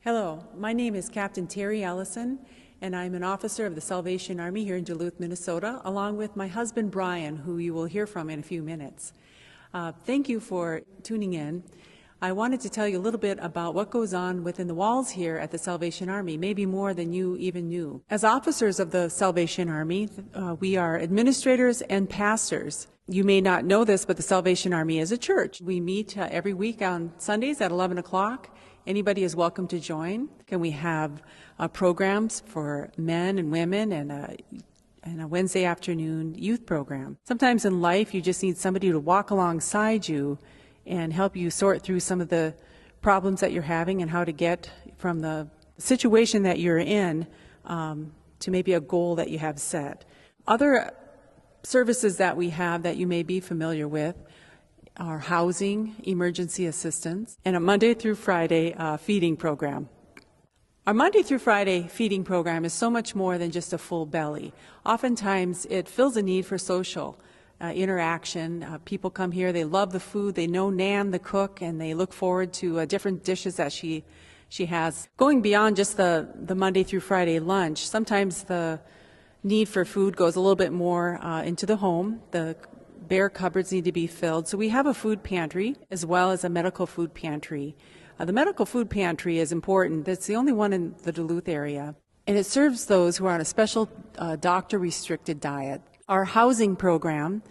Hello, my name is Captain Terry Ellison, and I'm an officer of the Salvation Army here in Duluth, Minnesota, along with my husband Brian, who you will hear from in a few minutes. Thank you for tuning in. I wanted to tell you a little bit about what goes on within the walls here at the Salvation Army, maybe more than you even knew. As officers of the Salvation Army, we are administrators and pastors. You may not know this, but the Salvation Army is a church. We meet every week on Sundays at 11 o'clock. Anybody is welcome to join. And we have programs for men and women and a Wednesday afternoon youth program. Sometimes in life, you just need somebody to walk alongside you and help you sort through some of the problems that you're having and how to get from the situation that you're in to maybe a goal that you have set. Other services that we have that you may be familiar with are housing, emergency assistance, and a Monday through Friday feeding program. Our Monday through Friday feeding program is so much more than just a full belly. Oftentimes it fills a need for social interaction. People come here, they love the food, they know Nan, the cook, and they look forward to different dishes that she has. Going beyond just the Monday through Friday lunch, sometimes the need for food goes a little bit more into the home. The bare cupboards need to be filled. So we have a food pantry as well as a medical food pantry. The medical food pantry is important. It's the only one in the Duluth area, and it serves those who are on a special doctor-restricted diet. Our housing program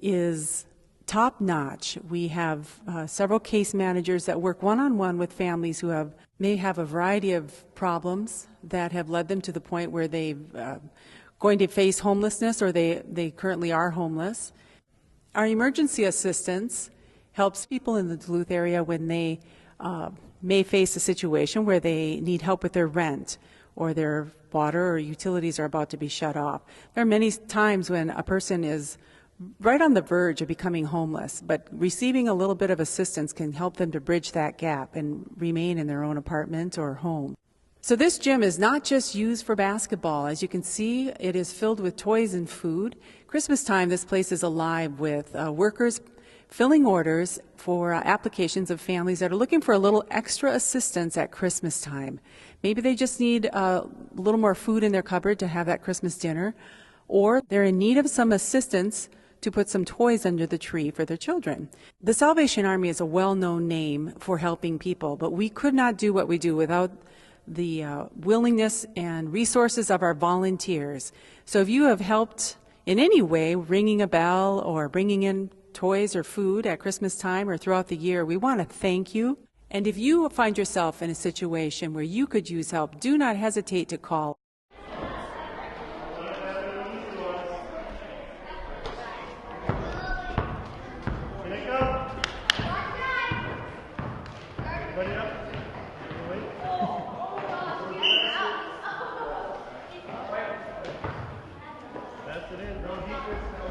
is top-notch. We have several case managers that work one-on-one with families who may have a variety of problems that have led them to the point where they're going to face homelessness or they currently are homeless. Our emergency assistance helps people in the Duluth area when they may face a situation where they need help with their rent or their water or utilities are about to be shut off. There are many times when a person is right on the verge of becoming homeless, but receiving a little bit of assistance can help them to bridge that gap and remain in their own apartment or home. So this gym is not just used for basketball. As you can see, it is filled with toys and food. Christmas time, this place is alive with workers filling orders for applications of families that are looking for a little extra assistance at Christmas time. Maybe they just need a little more food in their cupboard to have that Christmas dinner, or they're in need of some assistance to put some toys under the tree for their children. The Salvation Army is a well-known name for helping people, but we could not do what we do without the willingness and resources of our volunteers. So if you have helped in any way, ringing a bell or bringing in toys or food at Christmas time or throughout the year, we want to thank you. And if you find yourself in a situation where you could use help, do not hesitate to call.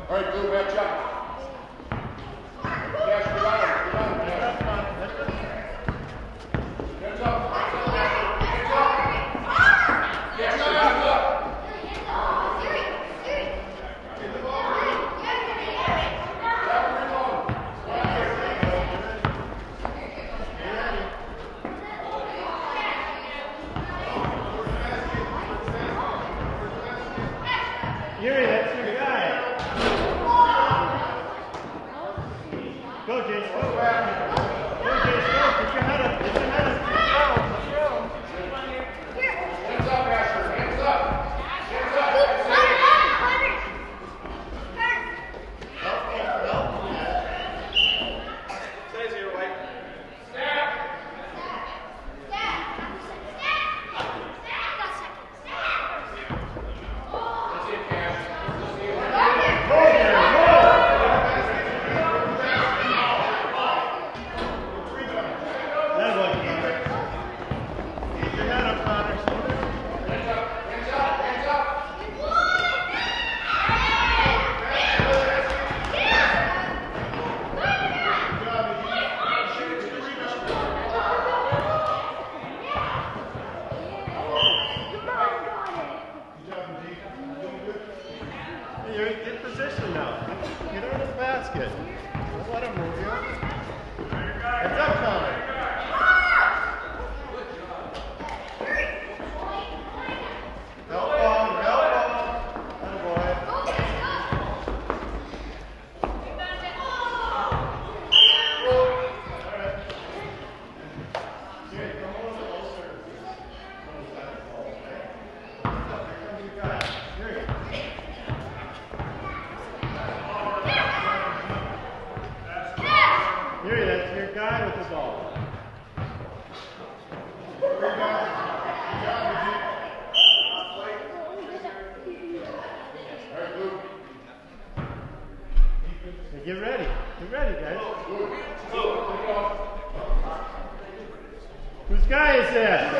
All right, go back, Chuck. Yes, get on. Get up. your guy with the ball. Hey, get ready. Get ready, guys. Whose guy is that?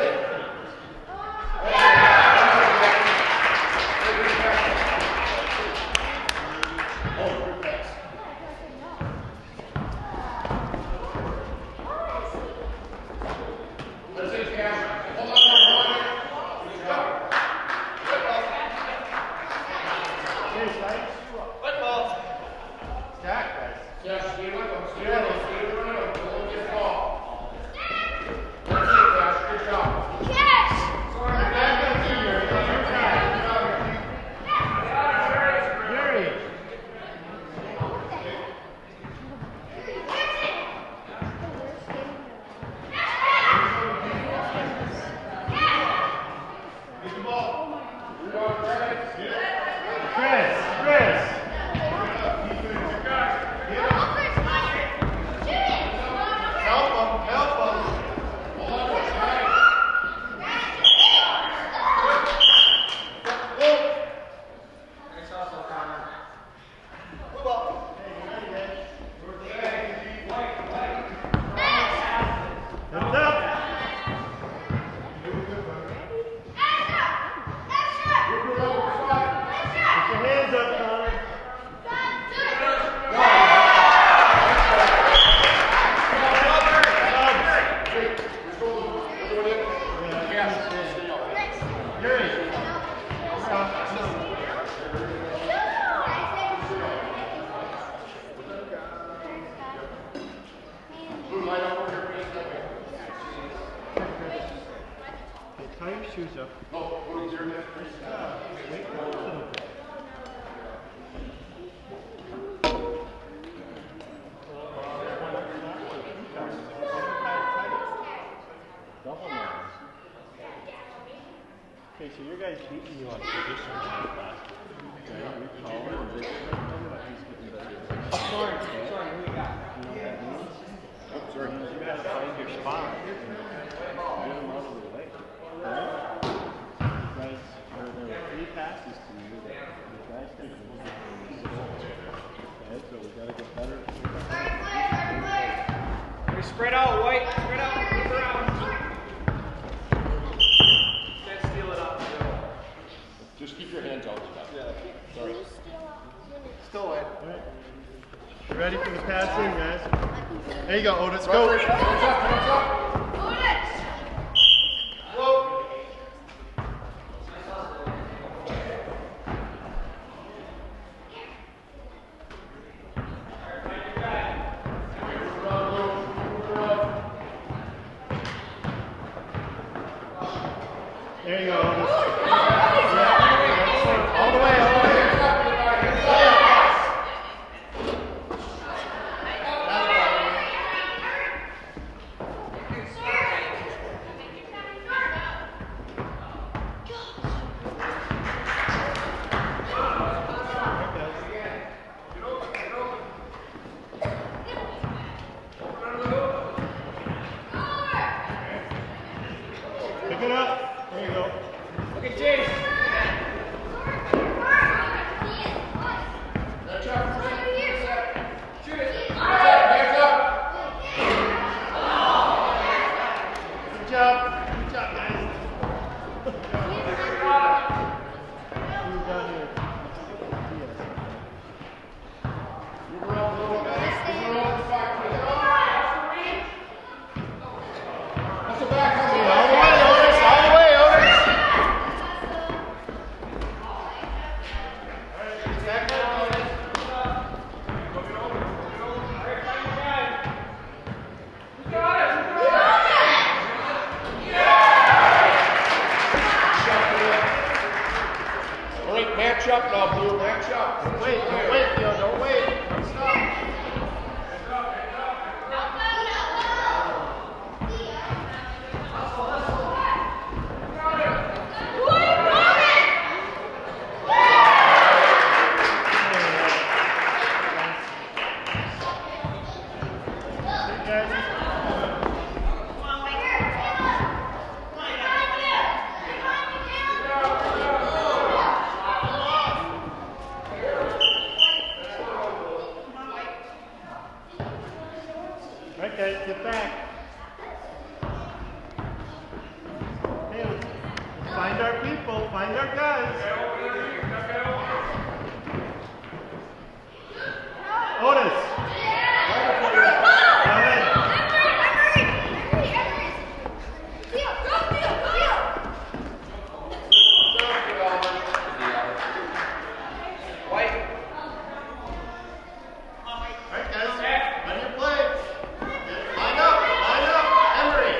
Tie your shoes up. Okay, so your guy's beating you on position last week. Sorry, who you got? You know what that means? Oh, sorry. You gotta find your spot. Get him out of the way. Guys, there were 3 passes to you that the guys didn't do. Okay, so we gotta get better. We spread out, White. Spread out. Move around. Can't steal it up. Just keep your hands out. Yeah. Sorry. Still White. Right. You ready for the passing, guys? There you go, Otis. Go. Hands up. There you go, Otis. Yeah. All the way, all the way. Pick it up. There you go. Okay, James. Good job. Good job, guys. Who's down here? Move around a little bit. Move around the back. That's the back. All the way, Otis. All the way. Right, guys, get back. Hey, let's find our people, find our guys. Otis. Go ahead. All right, guys, ready to play. Line up, Emery.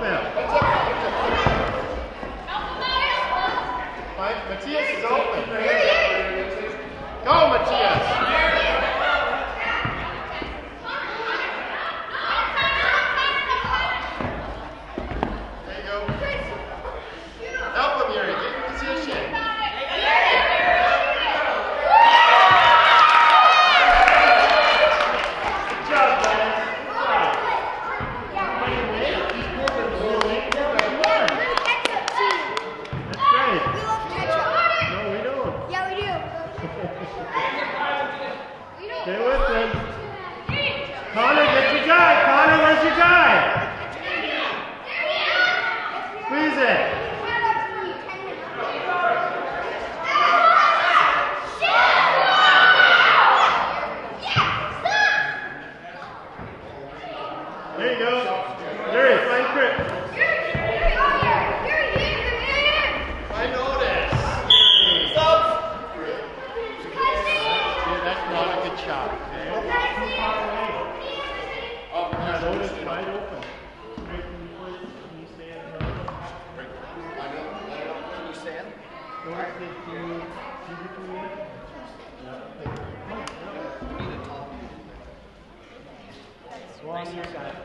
him. Mike, Matthias is open. Go, Matthias. There you go. Help him, Yuri. Get in position. Good job, guys. Stay with him. Connor, get your guy. Connor, where's your guy? Squeeze it. There you go. Yuri, find Chris. I noticed. Stop. That's not a good shot. Notice wide open. Straight from the foot. Can you stand? Can you stand? Notice that you physically. Go on your side.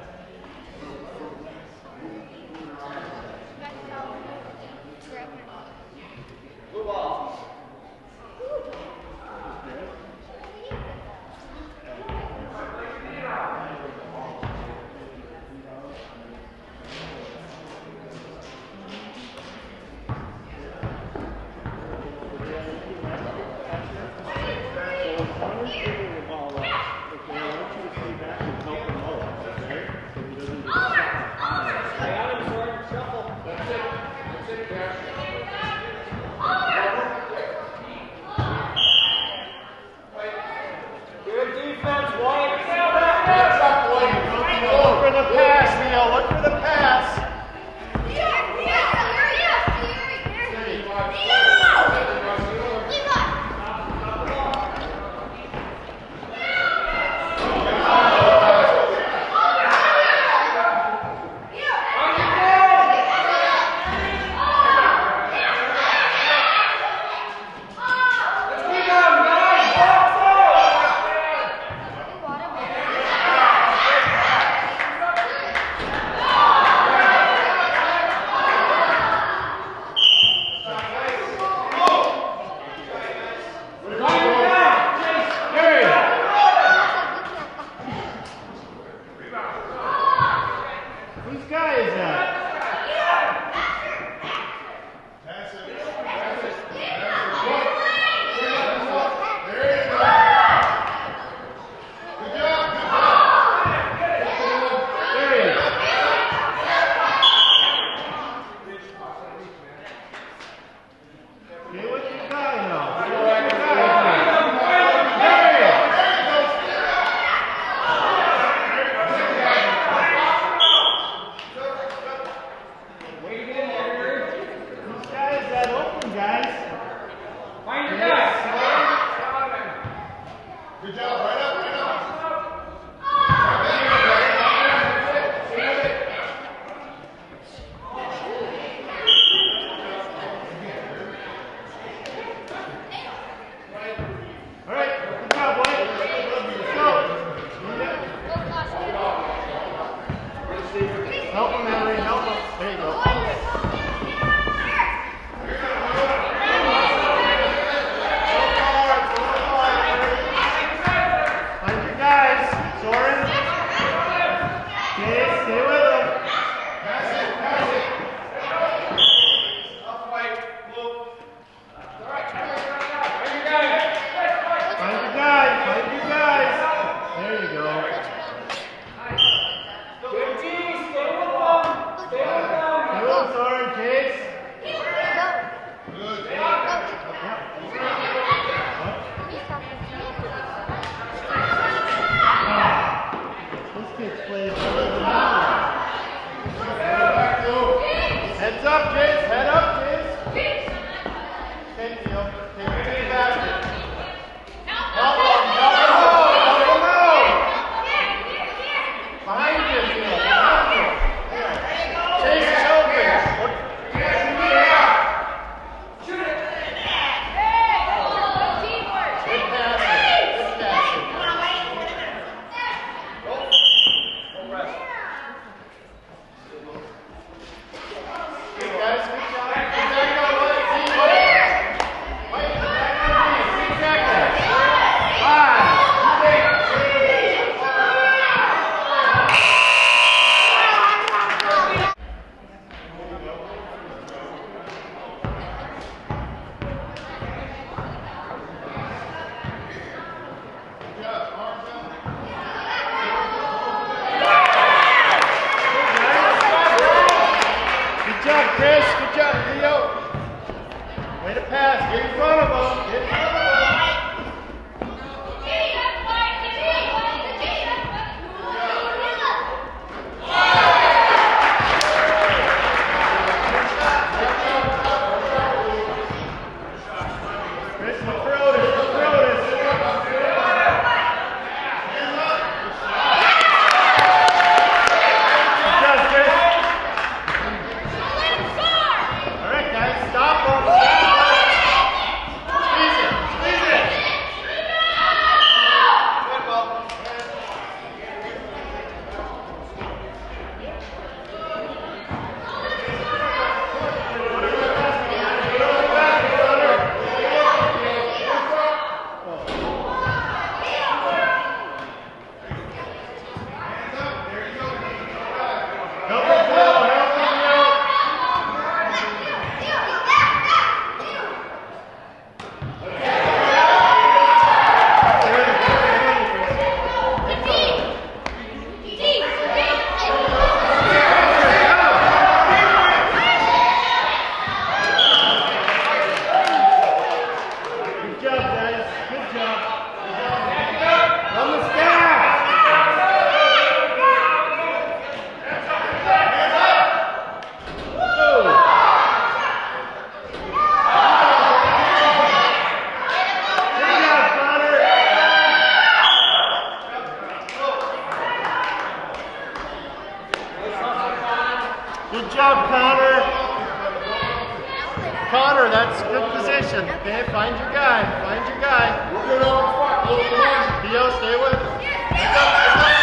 Move off. That's it, Cash. Good job, Connor. Connor, that's good position. Okay, find your guy. Find your guy. Theo, stay with him. Heads up, heads up.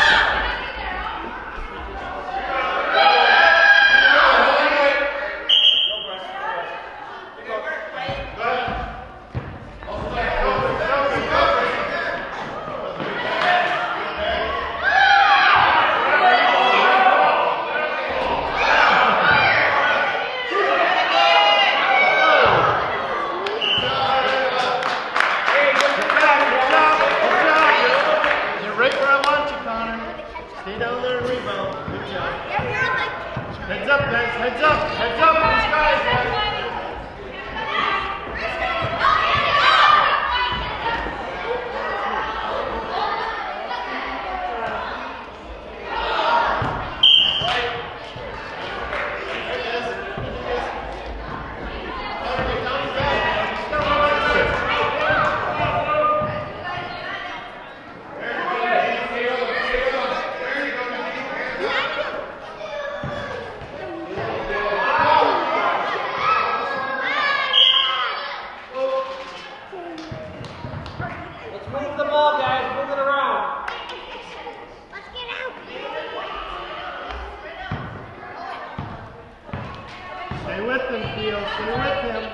Stay down there and rebound. Good job. Heads up, guys. Heads up. Heads up, these guys, guys. Move the ball, guys. Move it around. Let's get out. Stay with them, Theo. Stay with them.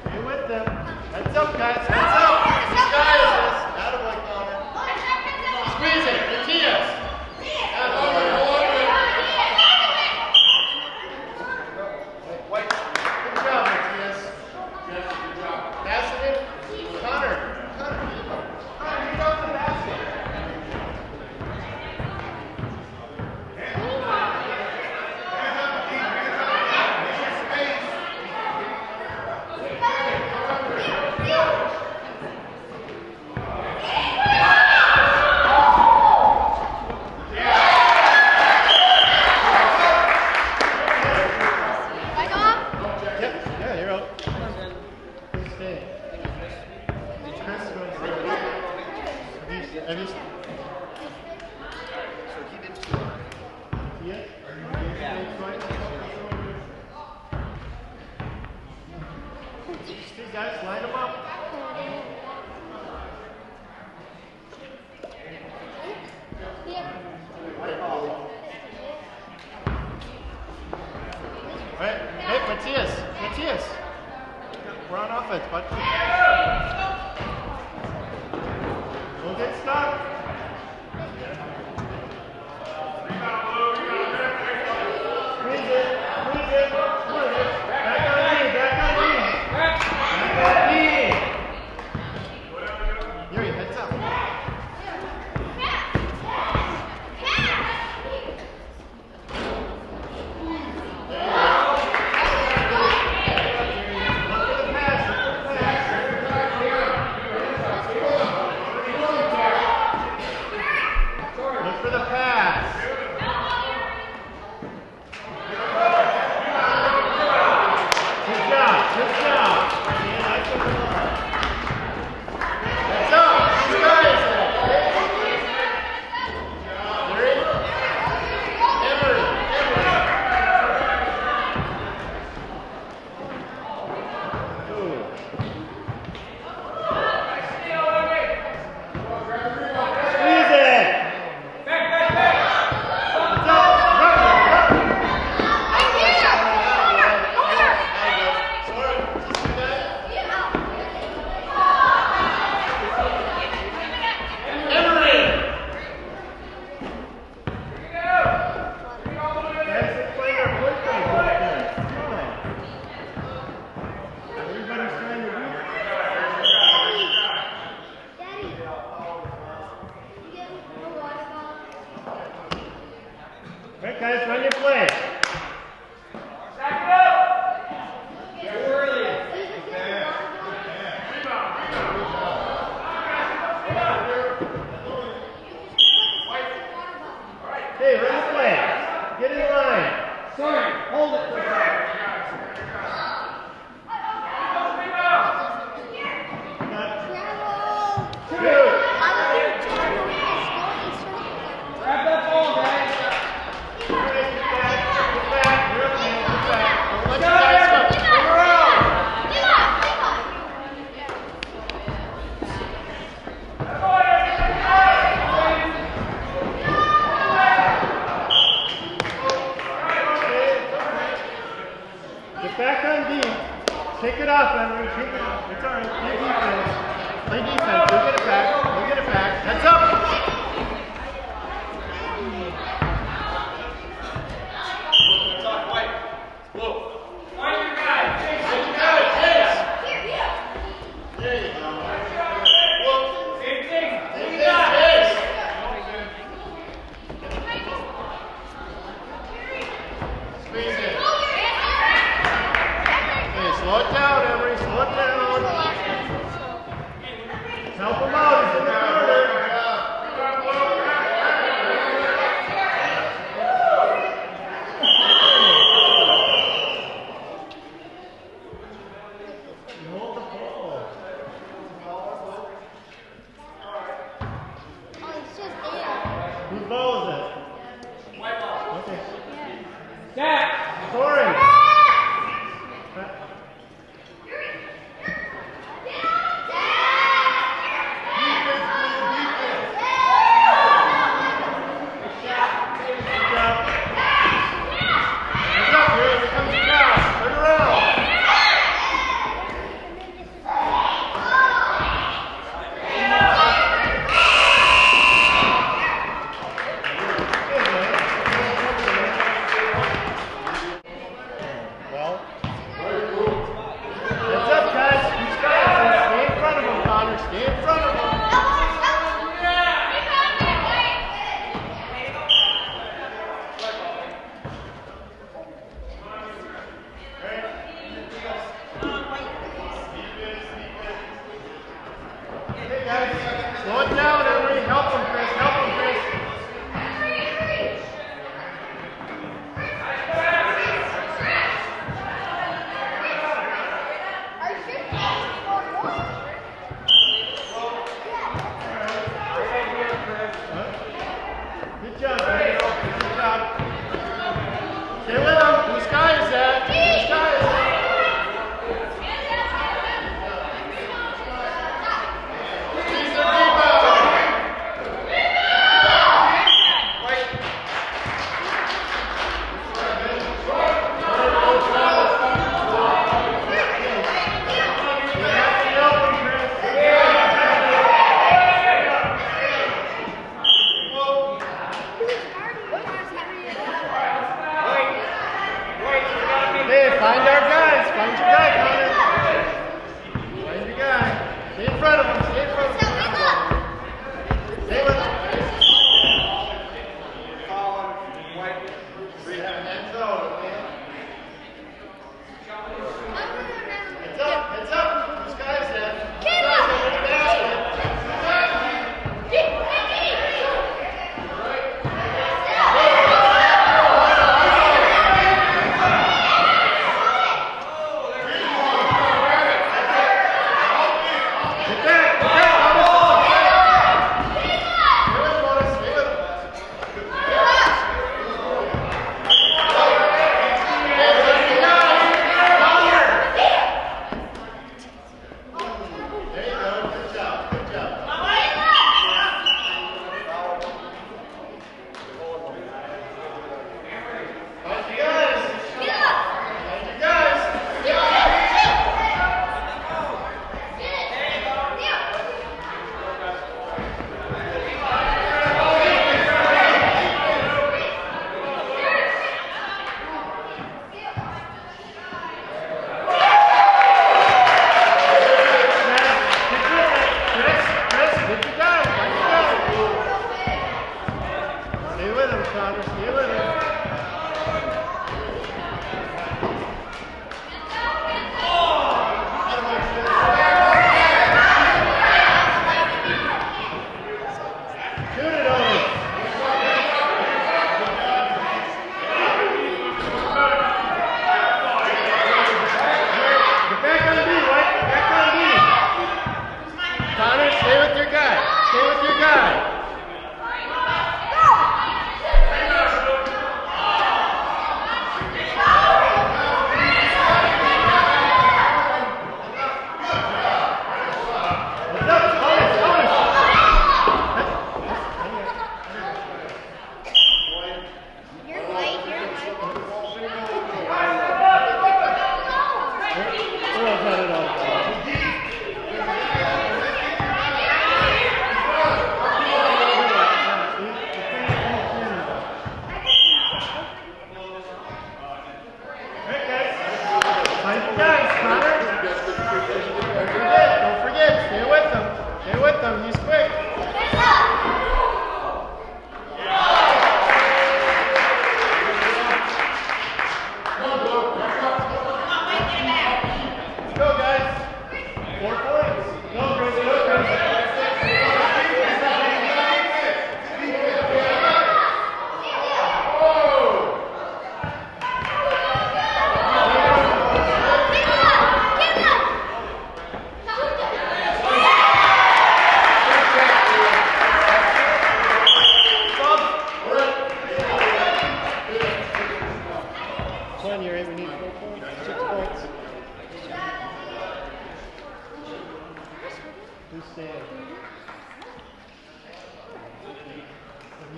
Stay with them. Heads up, guys. Heads up. These guys. Attaboy, Connor. Squeeze it. Matthias. Attaboy. Good job, Matthias. Pass it in. Connor. Connor, you go to the basket. Yeah, you're out. Please stay. Chris goes there. Have you yeah? These guys, line them up. Right. Hey, Matthias. We're on offense, bud. Don't get stuck. Squeeze it. Back on me. Back on me. Yuri, heads up. Look for the pass. Good job. Heads up. These guys. Yuri. Emery. Ooh. Squeeze it. Alright guys, run your play. Hey, run the play. Get in line. Sorry, hold it. Grab that ball, guys. Good. off, Henry. Shake it off. It's all right. Play defense. Play defense. Go get it back. Go get it back. Heads up. Slow it down, Emery. Slow it down. Help him out. He's in the corner. Hold the ball. Oh, it's just there. Whose ball is it? White ball. Okay. Jack! Corey.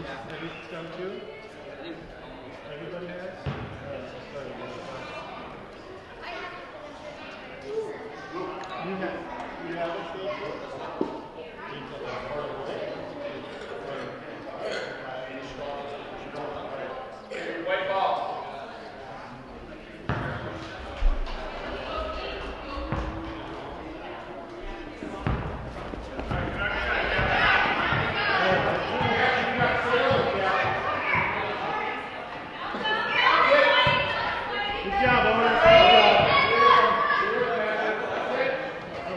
Have you done two? Everybody has? You have it still? White ball. Good job, Otis.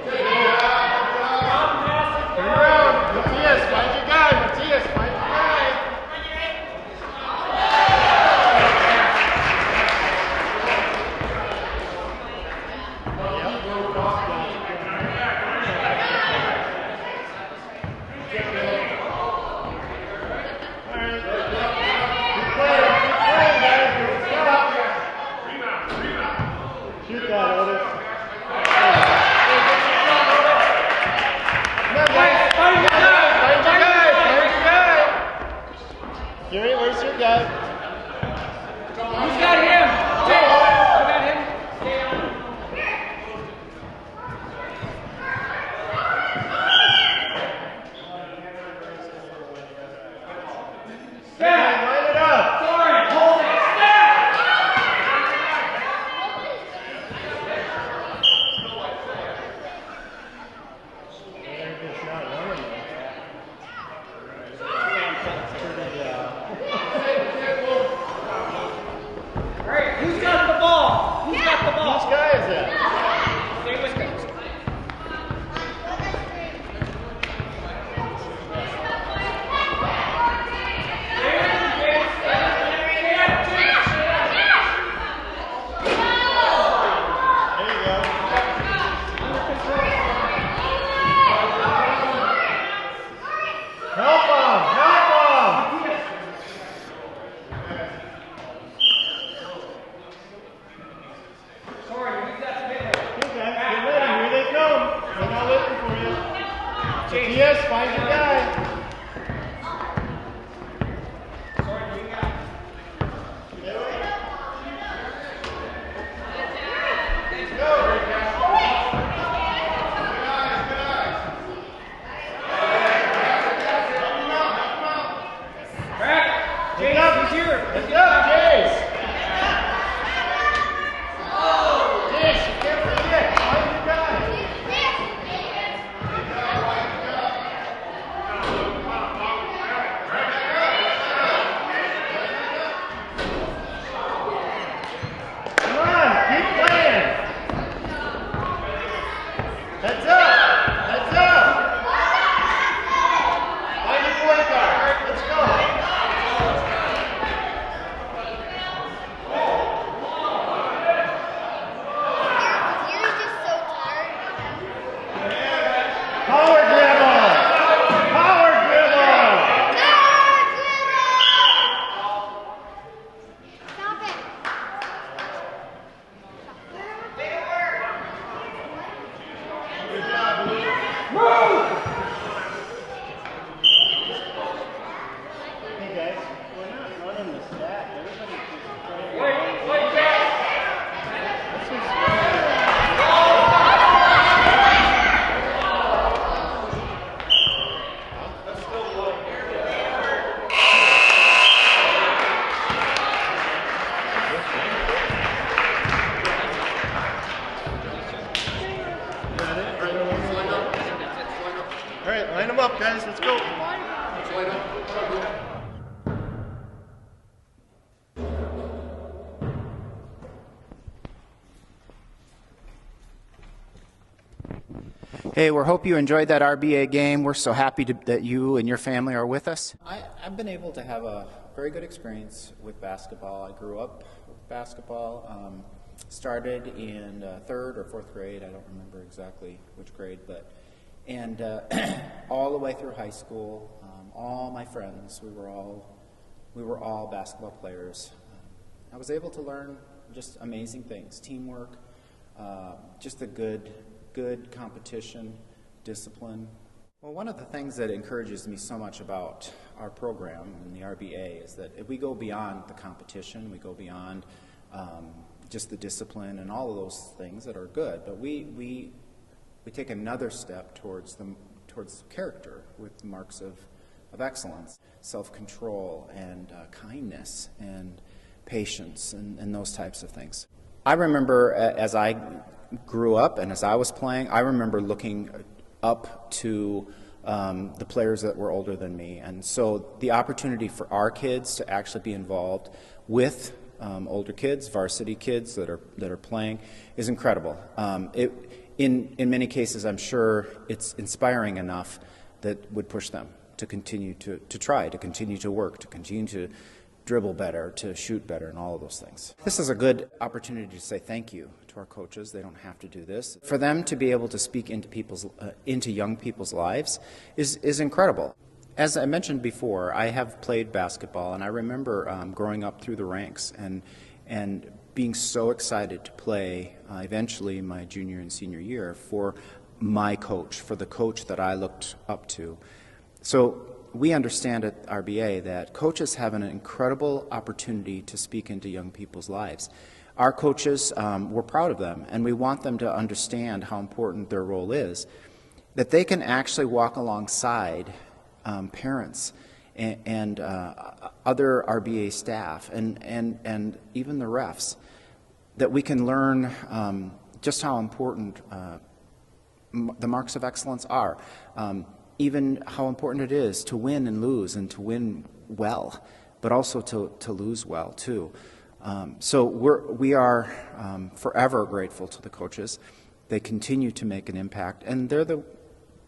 Good job. Turn around. Matthias, find your guy. Matthias, find your guy. Shoot that, Otis. Come on, guys. Find your guy. Find your guy. Find your guy. Gary, where's your guy? Who's got him? Jay, who got him? Stay on. Hey, line it up. Sorry, hold it. Step! They're just not running. All right, who's got the ball? Who's got the ball? Which guy is that? Stay with me. There you go. Help him! Help him! Sorry, who's got the middle? Okay, get ready. Here they come. They're not looking for you. Yes, find your guy. Sorry, you got Back. James, who's here? Let's go, Jace. Jace, you can't forget. Find your guy. Come on, keep playing. Heads up. Heads up. Find your point guard. Let's go. You're just so tired. Power dribble. Power dribble. Stop it. Good job, Luke. Hey guys, we're not running the stat. Everybody's just trying to. Wait, Jack. This is all right, line them up, guys. Let's go. Hey, we hope you enjoyed that RBA game. We're so happy that you and your family are with us. I've been able to have a very good experience with basketball. I grew up with basketball, started in third or fourth grade. I don't remember exactly which grade, and all the way through high school. All my friends, we were all basketball players. I was able to learn just amazing things: teamwork, just a good competition, discipline. Well, one of the things that encourages me so much about our program and the RBA is that if we go beyond the competition, we go beyond just the discipline and all of those things that are good, but we take another step towards character with marks of excellence, self-control, and kindness, and patience, and those types of things. I remember as I grew up and as I was playing, I remember looking up to the players that were older than me, and so the opportunity for our kids to actually be involved with older kids, varsity kids that are playing, is incredible. In many cases, I'm sure it's inspiring enough that would push them to continue to try, to continue to work, to continue to dribble better, to shoot better, and all of those things. This is a good opportunity to say thank you to our coaches. They don't have to do this. For them to be able to speak into young people's lives is incredible. As I mentioned before, I have played basketball, and I remember growing up through the ranks and being so excited to play eventually my junior and senior year for my coach, for the coach that I looked up to. So we understand at RBA that coaches have an incredible opportunity to speak into young people's lives. Our coaches, we're proud of them, and we want them to understand how important their role is, that they can actually walk alongside parents and other RBA staff and even the refs, that we can learn just how important the marks of excellence are. Even how important it is to win and lose, and to win well, but also to lose well too. So we are forever grateful to the coaches. They continue to make an impact, and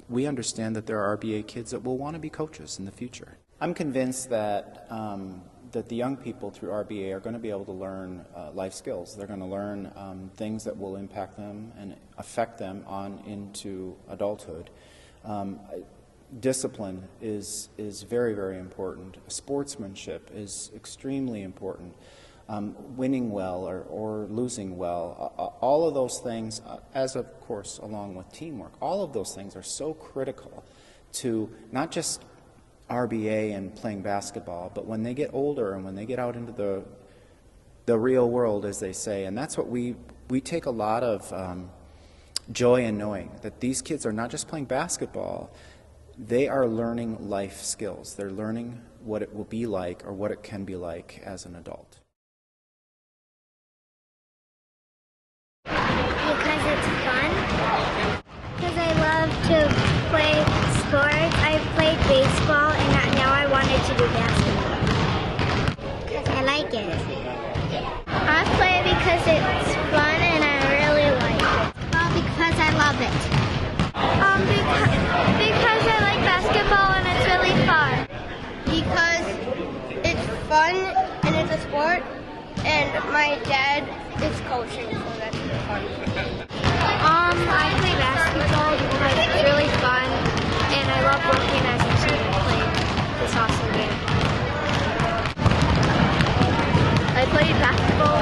we understand that there are RBA kids that will want to be coaches in the future. I'm convinced that that the young people through RBA are going to be able to learn life skills. They're going to learn things that will impact them and affect them on into adulthood. Discipline is very, very important. Sportsmanship is extremely important. Winning well or losing well, all of those things, as of course along with teamwork, all of those things are so critical to not just RBA and playing basketball, but when they get older and when they get out into the real world, as they say. And that's what we take a lot of joy in knowing, that these kids are not just playing basketball, they are learning life skills. They're learning what it will be like, or what it can be like as an adult. Because it's fun. Because I love to play sports. I've played baseball, and now I wanted to do basketball. Because I like it. I play because it's fun and I really like it. Well, because I love it. Because I like basketball and it's really fun. Because it's fun and it's a sport, and my dad is coaching, so that's fun. I play basketball because it's really fun, and I love working as a team and playing this awesome game. I played basketball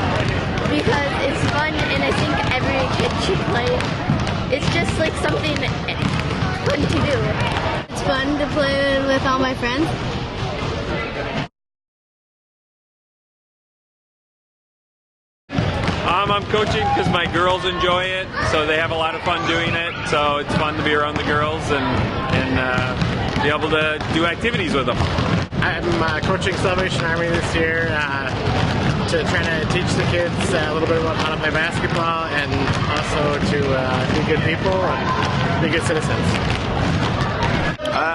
because it's fun, and I think every kid should play. It's just like something fun to do. It's fun to play with all my friends. I'm coaching because my girls enjoy it, so they have a lot of fun doing it. So it's fun to be around the girls and be able to do activities with them. I'm coaching Salvation Army this year to try to teach the kids a little bit about how to play basketball, and also to be good people and be good citizens.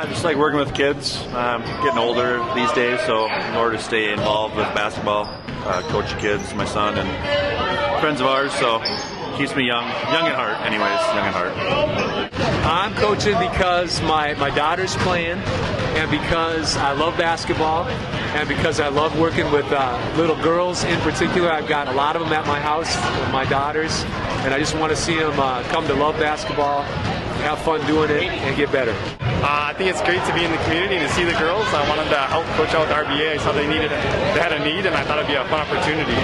Just like working with kids, getting older these days, so in order to stay involved with basketball, coach kids, my son, and friends of ours, so keeps me young at heart anyways, young at heart. I'm coaching because my daughter's playing, and because I love basketball, and because I love working with little girls in particular. I've got a lot of them at my house, my daughters, and I just want to see them come to love basketball, have fun doing it, and get better. I think it's great to be in the community and to see the girls. I wanted to help coach out with RBA. I saw they had a need, and I thought it'd be a fun opportunity.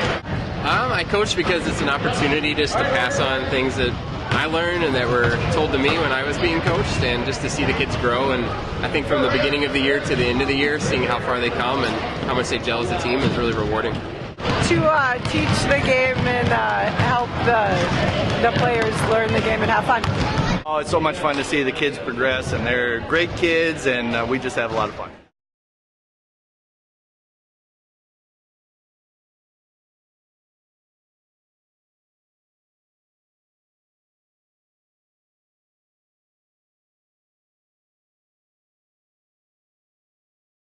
I coach because it's an opportunity just to pass on things that I learned and that were told to me when I was being coached, and just to see the kids grow. And I think from the beginning of the year to the end of the year, seeing how far they come and how much they gel as a team is really rewarding. To teach the game and help the players learn the game and have fun. Oh, it's so much fun to see the kids progress, and they're great kids, and we just have a lot of fun.